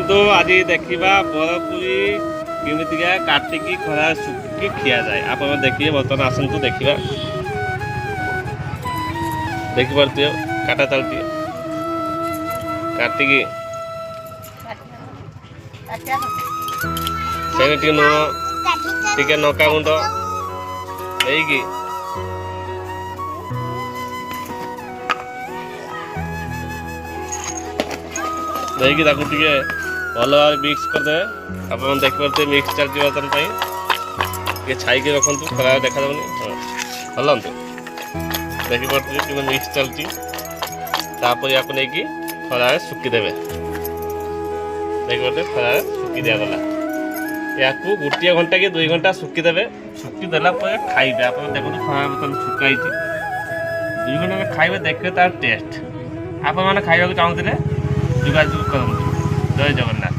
चलतु आज देखा बरपुरी केमितिका काटिकी खरा सुखी खिया जाए। आप देखिए बर्तमान आसतु देखा देखिपे काटा चलती काटिकी से लुण टे नका गुंड देकी भल भाव मिक्स करदे। आप देखिए मिक्स चलती बर्तन ये छाई रखु खरा देखा हलतु देखिपे कि मिक्स चलती या खरा सुखीदेवे देखिए खरा सुखी दिगला या गोटे घंटा कि 2 घंटा सुखीदेवे सुखीदेला खाइबे। आप देखो खरा बर्तन सुखाई 2 घंटा खाइबे देखिए तार टेस्ट। आप मैंने खाइबा चाहूले जोगाजोग करूँ। जय जगन्नाथ।